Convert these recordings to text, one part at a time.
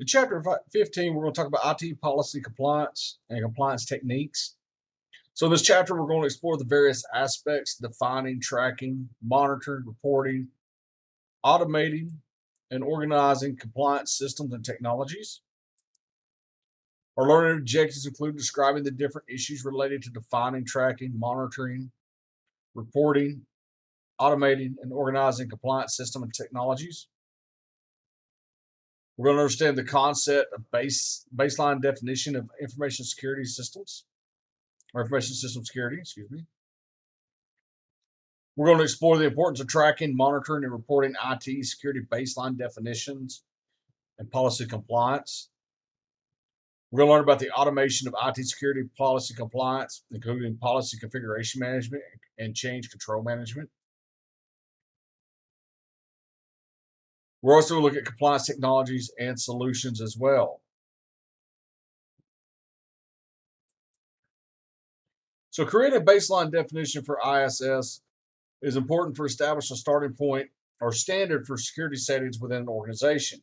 In chapter 15, we're going to talk about IT policy compliance and compliance techniques. So in this chapter, we're going to explore the various aspects defining, tracking, monitoring, reporting, automating, and organizing compliance systems and technologies. Our learning objectives include describing the different issues related to defining, tracking, monitoring, reporting, automating, and organizing compliance systems and technologies. We're going to understand the concept of baseline definition of information security systems, or information system security, excuse me. We're going to explore the importance of tracking, monitoring, and reporting IT security baseline definitions and policy compliance. We're going to learn about the automation of IT security policy compliance, including policy configuration management and change control management. We're also going to look at compliance technologies and solutions as well. So creating a baseline definition for ISS is important for establishing a starting point or standard for security settings within an organization.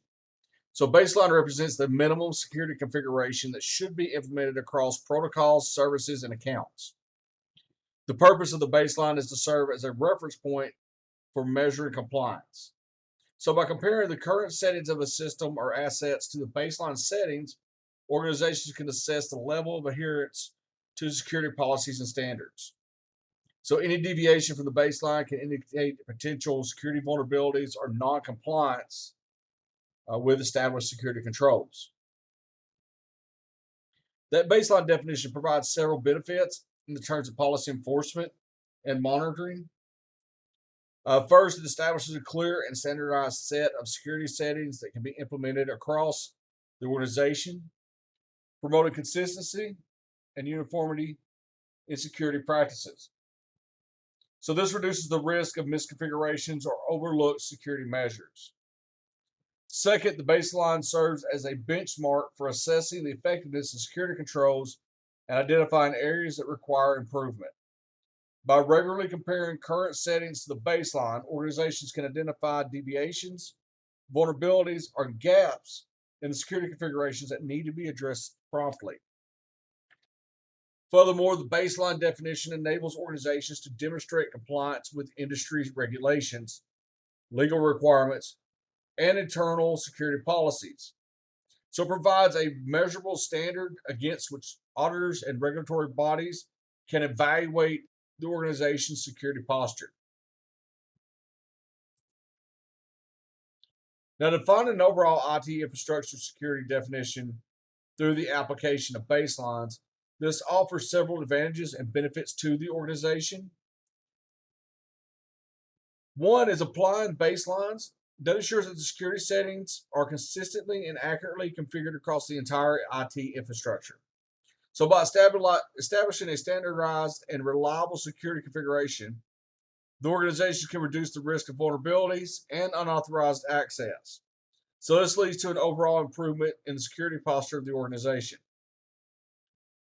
So baseline represents the minimum security configuration that should be implemented across protocols, services, and accounts. The purpose of the baseline is to serve as a reference point for measuring compliance. So by comparing the current settings of a system or assets to the baseline settings, organizations can assess the level of adherence to security policies and standards. So any deviation from the baseline can indicate potential security vulnerabilities or non-compliance with established security controls. That baseline definition provides several benefits in the terms of policy enforcement and monitoring. First, it establishes a clear and standardized set of security settings that can be implemented across the organization, promoting consistency and uniformity in security practices. So this reduces the risk of misconfigurations or overlooked security measures. Second, the baseline serves as a benchmark for assessing the effectiveness of security controls and identifying areas that require improvement. By regularly comparing current settings to the baseline, organizations can identify deviations, vulnerabilities, or gaps in the security configurations that need to be addressed promptly. Furthermore, the baseline definition enables organizations to demonstrate compliance with industry regulations, legal requirements, and internal security policies. So it provides a measurable standard against which auditors and regulatory bodies can evaluate the organization's security posture. Now, defining an overall IT infrastructure security definition through the application of baselines, this offers several advantages and benefits to the organization. One is applying baselines that ensures that the security settings are consistently and accurately configured across the entire IT infrastructure. So by establishing a standardized and reliable security configuration, the organization can reduce the risk of vulnerabilities and unauthorized access. So this leads to an overall improvement in the security posture of the organization.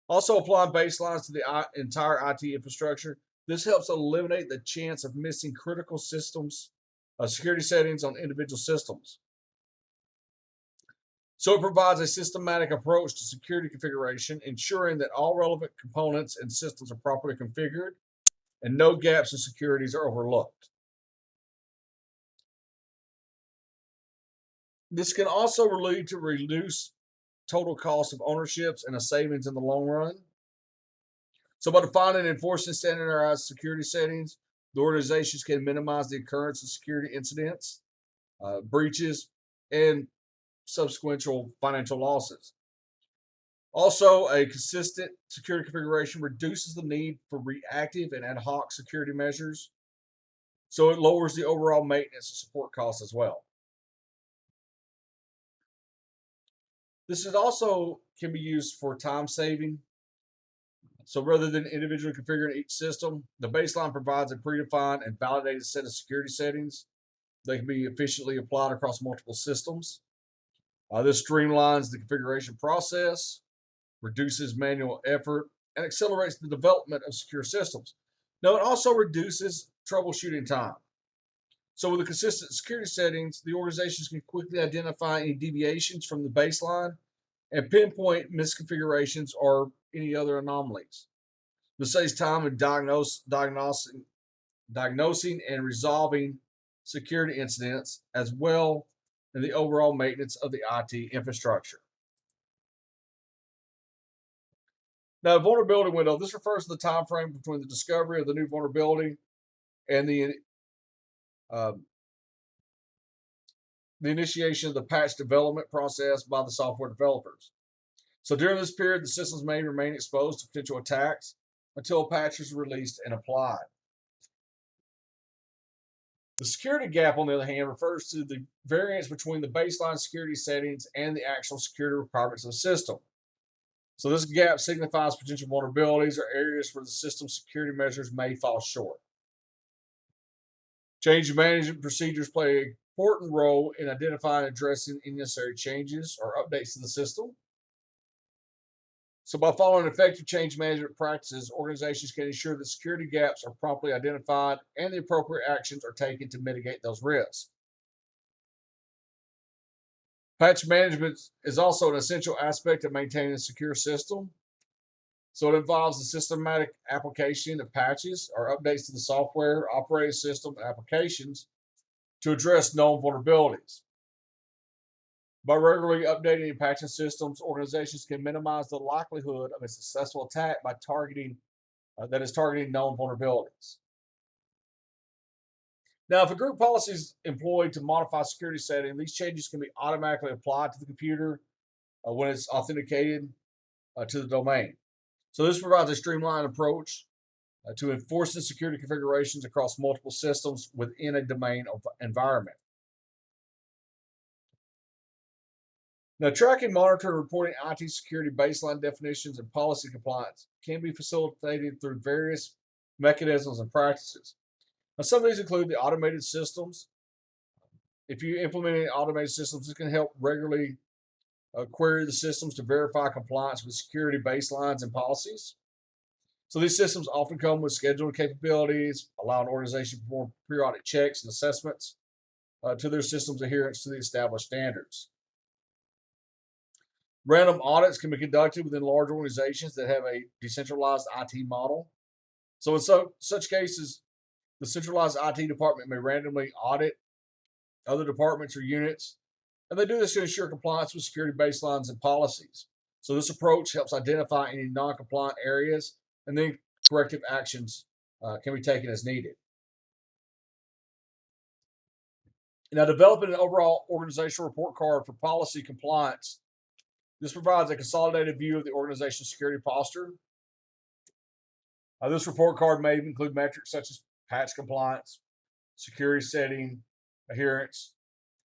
Also, applying baselines to the entire IT infrastructure, this helps eliminate the chance of missing critical systems, security settings on individual systems. So it provides a systematic approach to security configuration, ensuring that all relevant components and systems are properly configured and no gaps in securities are overlooked. This can also lead to reduced total cost of ownerships and a savings in the long run. So by defining and enforcing standardized security settings, the organizations can minimize the occurrence of security incidents, breaches, and subsequent financial losses. Also, a consistent security configuration reduces the need for reactive and ad hoc security measures, so it lowers the overall maintenance and support costs as well. This is also can be used for time saving. So rather than individually configuring each system, the baseline provides a predefined and validated set of security settings. They can be efficiently applied across multiple systems. This streamlines the configuration process, reduces manual effort, and accelerates the development of secure systems. Now, it also reduces troubleshooting time. So with the consistent security settings, the organizations can quickly identify any deviations from the baseline and pinpoint misconfigurations or any other anomalies. This saves time in diagnosing and resolving security incidents, as well as the overall maintenance of the IT infrastructure. Now, vulnerability window, this refers to the time frame between the discovery of the new vulnerability and uh, the initiation of the patch development process by the software developers. So during this period, the systems may remain exposed to potential attacks until a patch is released and applied. The security gap, on the other hand, refers to the variance between the baseline security settings and the actual security requirements of the system. So this gap signifies potential vulnerabilities or areas where the system's security measures may fall short. Change management procedures play an important role in identifying and addressing any necessary changes or updates to the system. So by following effective change management practices, organizations can ensure that security gaps are promptly identified and the appropriate actions are taken to mitigate those risks. Patch management is also an essential aspect of maintaining a secure system. So it involves the systematic application of patches or updates to the software, operating system, and applications to address known vulnerabilities. By regularly updating and patching systems, organizations can minimize the likelihood of a successful attack by targeting known vulnerabilities. Now, if a group policy is employed to modify security setting, these changes can be automatically applied to the computer when it's authenticated to the domain. So this provides a streamlined approach to enforcing security configurations across multiple systems within a domain environment. Now, tracking, monitoring, and reporting IT security baseline definitions and policy compliance can be facilitated through various mechanisms and practices. Now, some of these include the automated systems. If you implement any automated systems, it can help regularly query the systems to verify compliance with security baselines and policies. So these systems often come with scheduling capabilities, allowing organizations to perform periodic checks and assessments to their system's adherence to the established standards. Random audits can be conducted within large organizations that have a decentralized IT model. So in such cases, the centralized IT department may randomly audit other departments or units, and they do this to ensure compliance with security baselines and policies. So this approach helps identify any non-compliant areas, and then corrective actions can be taken as needed. Now, developing an overall organizational report card for policy compliance. This provides a consolidated view of the organization's security posture. This report card may include metrics such as patch compliance, security setting, adherence,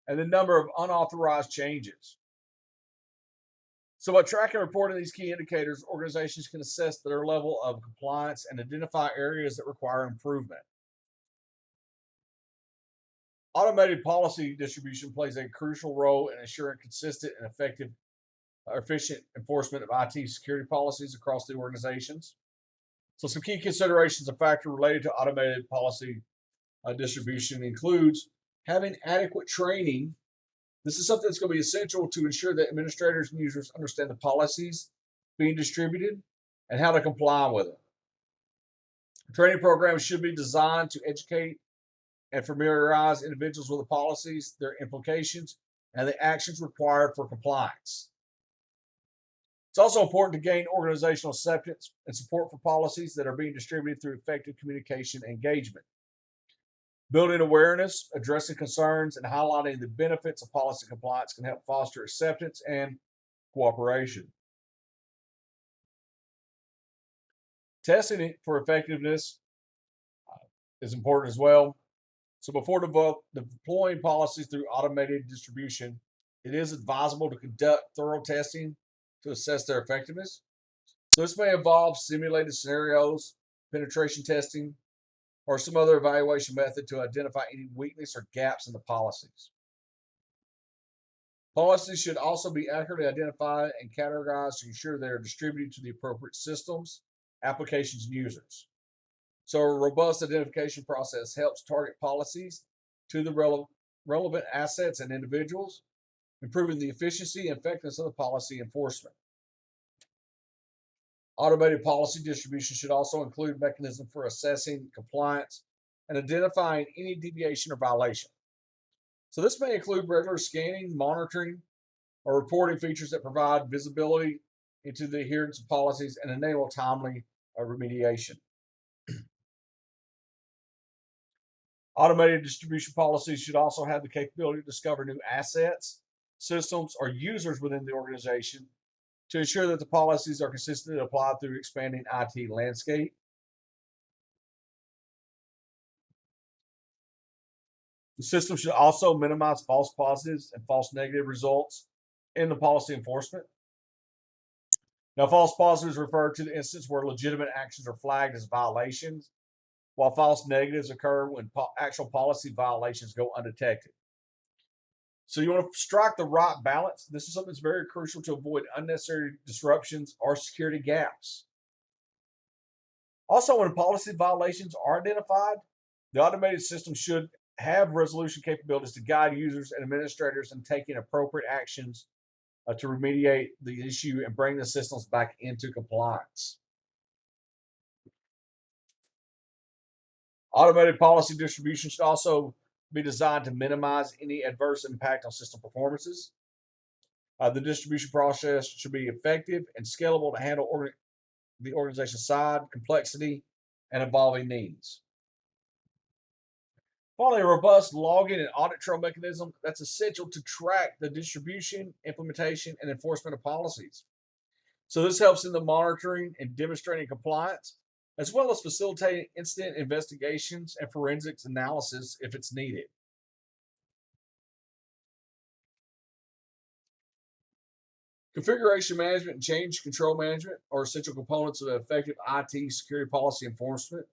and the number of unauthorized changes. So by tracking and reporting these key indicators, organizations can assess their level of compliance and identify areas that require improvement. Automated policy distribution plays a crucial role in ensuring consistent and effective, efficient enforcement of IT security policies across the organizations. So some key considerations and factors related to automated policy distribution includes having adequate training. This is something that's going to be essential to ensure that administrators and users understand the policies being distributed and how to comply with them. Training programs should be designed to educate and familiarize individuals with the policies, their implications, and the actions required for compliance. It's also important to gain organizational acceptance and support for policies that are being distributed through effective communication and engagement. Building awareness, addressing concerns, and highlighting the benefits of policy compliance can help foster acceptance and cooperation. Testing it for effectiveness is important as well. So before deploying policies through automated distribution, it is advisable to conduct thorough testing to assess their effectiveness. So this may involve simulated scenarios, penetration testing, or some other evaluation method to identify any weakness or gaps in the policies. Policies should also be accurately identified and categorized to ensure they are distributed to the appropriate systems, applications, and users. So a robust identification process helps target policies to the relevant assets and individuals, improving the efficiency and effectiveness of the policy enforcement. Automated policy distribution should also include mechanisms for assessing compliance and identifying any deviation or violation. So this may include regular scanning, monitoring, or reporting features that provide visibility into the adherence of policies and enable timely remediation. Automated distribution policies should also have the capability to discover new assets, systems, or users within the organization to ensure that the policies are consistently applied through expanding IT landscape. The system should also minimize false positives and false negative results in the policy enforcement. Now, false positives refer to the instance where legitimate actions are flagged as violations, while false negatives occur when actual policy violations go undetected. So you want to strike the right balance. This is something that's very crucial to avoid unnecessary disruptions or security gaps. Also, when policy violations are identified, the automated system should have resolution capabilities to guide users and administrators in taking appropriate actions to remediate the issue and bring the systems back into compliance. Automated policy distribution should also be designed to minimize any adverse impact on system performances. The distribution process should be effective and scalable to handle the organization's size, complexity, and evolving needs. Finally, a robust logging and audit trail mechanism that's essential to track the distribution, implementation, and enforcement of policies. So this helps in the monitoring and demonstrating compliance, as well as facilitating incident investigations and forensics analysis if it's needed. Configuration management and change control management are essential components of effective IT security policy enforcement.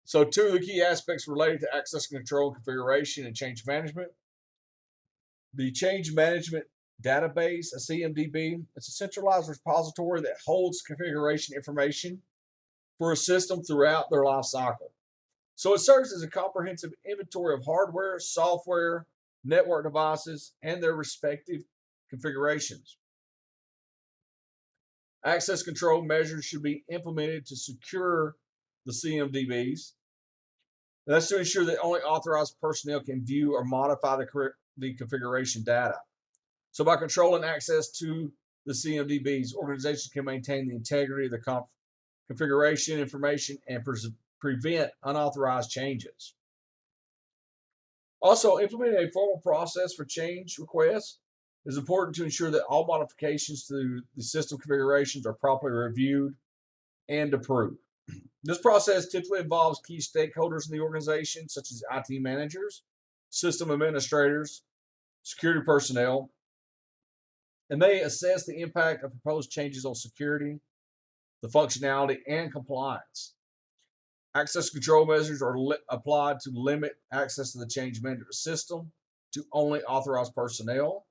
So, two of the key aspects related to access control, configuration, and change management. The change management database, a CMDB, it's a centralized repository that holds configuration information for a system throughout their life cycle. So it serves as a comprehensive inventory of hardware, software, network devices, and their respective configurations. Access control measures should be implemented to secure the CMDBs. That's to ensure that only authorized personnel can view or modify the configuration data. So by controlling access to the CMDBs, organizations can maintain the integrity of the configuration information and prevent unauthorized changes. Also, implementing a formal process for change requests is important to ensure that all modifications to the system configurations are properly reviewed and approved. This process typically involves key stakeholders in the organization, such as IT managers, system administrators, security personnel, and they assess the impact of proposed changes on security, the functionality, and compliance. Access control measures are applied to limit access to the change management system to only authorized personnel.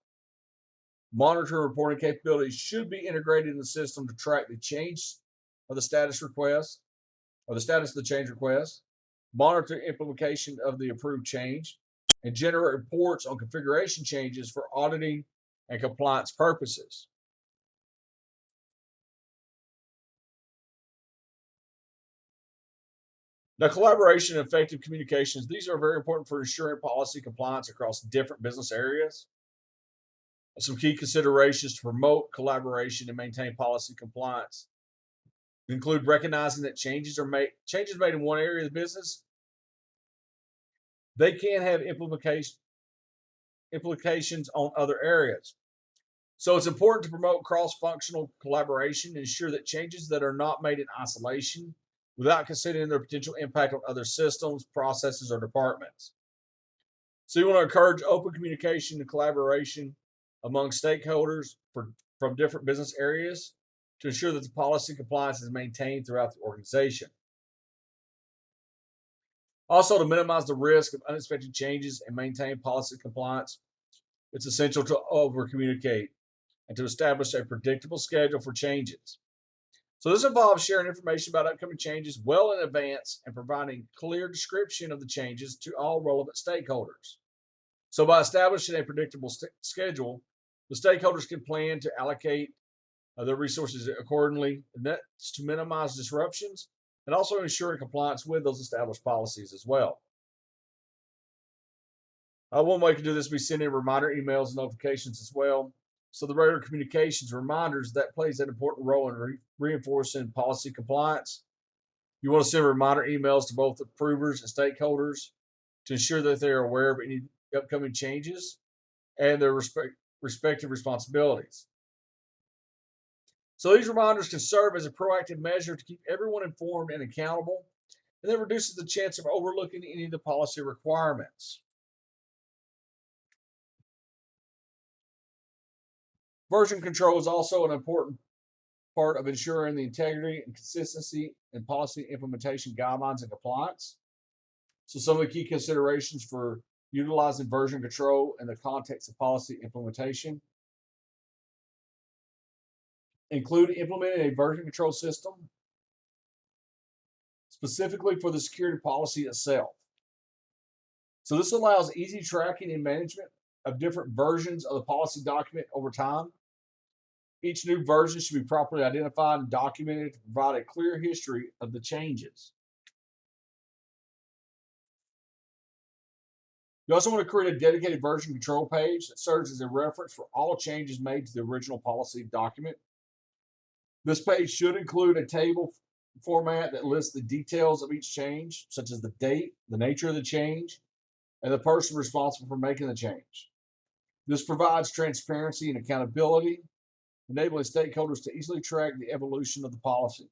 Monitoring and reporting capabilities should be integrated in the system to track the change of the status request or the status of the change request, monitor implementation of the approved change, and generate reports on configuration changes for auditing and compliance purposes. Now, collaboration and effective communications, these are very important for ensuring policy compliance across different business areas. Some key considerations to promote collaboration and maintain policy compliance include recognizing that changes made in one area of the business, they can have implications on other areas. So it's important to promote cross-functional collaboration and ensure that changes that are not made in isolation without considering their potential impact on other systems, processes, or departments. So you want to encourage open communication and collaboration among stakeholders from different business areas to ensure that the policy compliance is maintained throughout the organization. Also, to minimize the risk of unexpected changes and maintain policy compliance, it's essential to over communicate and to establish a predictable schedule for changes. So this involves sharing information about upcoming changes well in advance and providing clear description of the changes to all relevant stakeholders. So by establishing a predictable schedule, the stakeholders can plan to allocate their resources accordingly, and that's to minimize disruptions and also ensuring compliance with those established policies as well. One way you can do this is be sending reminder emails and notifications as well. So the regular communications reminders that plays an important role in reinforcing policy compliance. You want to send reminder emails to both approvers and stakeholders to ensure that they are aware of any upcoming changes and their respective responsibilities. So these reminders can serve as a proactive measure to keep everyone informed and accountable, and that reduces the chance of overlooking any of the policy requirements. Version control is also an important part of ensuring the integrity and consistency in policy implementation guidelines and compliance. So some of the key considerations for utilizing version control in the context of policy implementation include implementing a version control system specifically for the security policy itself. So this allows easy tracking and management of different versions of the policy document over time. Each new version should be properly identified and documented to provide a clear history of the changes. You also want to create a dedicated version control page that serves as a reference for all changes made to the original policy document. This page should include a table format that lists the details of each change, such as the date, the nature of the change, and the person responsible for making the change. This provides transparency and accountability, enabling stakeholders to easily track the evolution of the policy.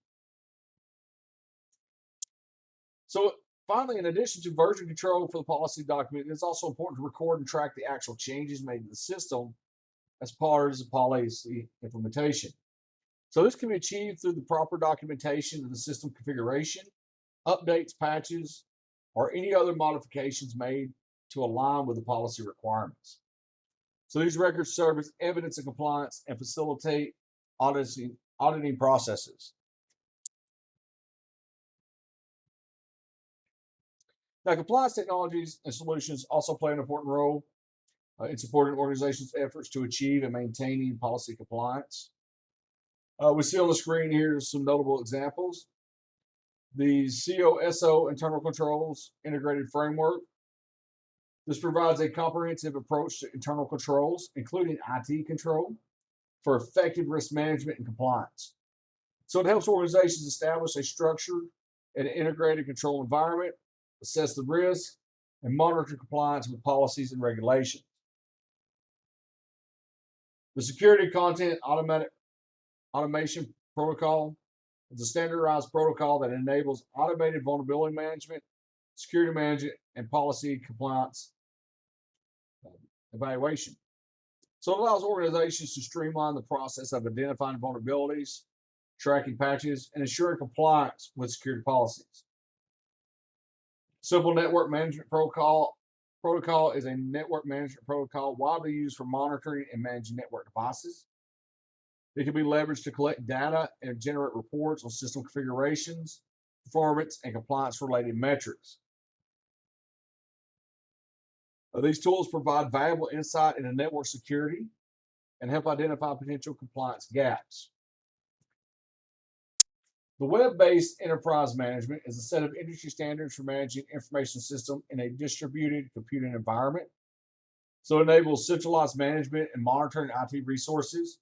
So finally, in addition to version control for the policy document, it's also important to record and track the actual changes made to the system as part of the policy implementation. So this can be achieved through the proper documentation of the system configuration, updates, patches, or any other modifications made to align with the policy requirements. So these records serve as evidence of compliance and facilitate auditing processes. Now, compliance technologies and solutions also play an important role in supporting organizations' efforts to achieve and maintaining policy compliance. We see on the screen here some notable examples. The CIST internal controls integrated framework. This provides a comprehensive approach to internal controls, including IT control, for effective risk management and compliance. So it helps organizations establish a structured and integrated control environment, assess the risk, and monitor compliance with policies and regulations. The security content automation protocol is a standardized protocol that enables automated vulnerability management, security management, and policy compliance evaluation. So it allows organizations to streamline the process of identifying vulnerabilities, tracking patches, and ensuring compliance with security policies. Simple Network Management Protocol is a network management protocol widely used for monitoring and managing network devices. It can be leveraged to collect data and generate reports on system configurations, performance, and compliance-related metrics. These tools provide valuable insight into network security and help identify potential compliance gaps. The web-based enterprise management is a set of industry standards for managing information systems in a distributed computing environment. So it enables centralized management and monitoring IT resources,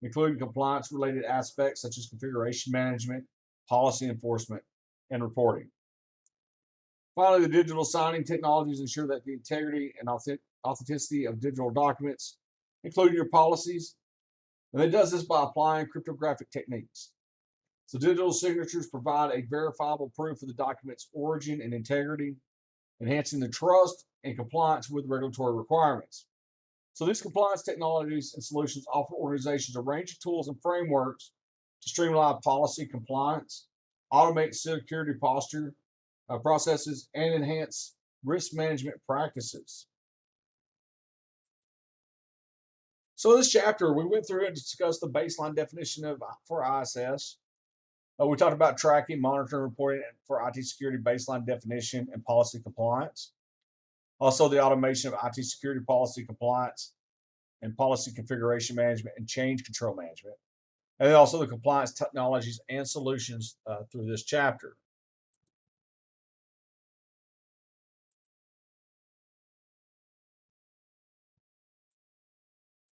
including compliance-related aspects such as configuration management, policy enforcement, and reporting. Finally, the digital signing technologies ensure that the integrity and authenticity of digital documents, including your policies, and it does this by applying cryptographic techniques. So digital signatures provide a verifiable proof of the document's origin and integrity, enhancing the trust and compliance with regulatory requirements. So these compliance technologies and solutions offer organizations a range of tools and frameworks to streamline policy compliance, automate security posture processes, and enhance risk management practices. So in this chapter, we went through and discussed the baseline definition for ISS. We talked about tracking, monitoring, reporting for IT security baseline definition and policy compliance. Also, the automation of IT security policy compliance and policy configuration management and change control management. And then also the compliance technologies and solutions through this chapter.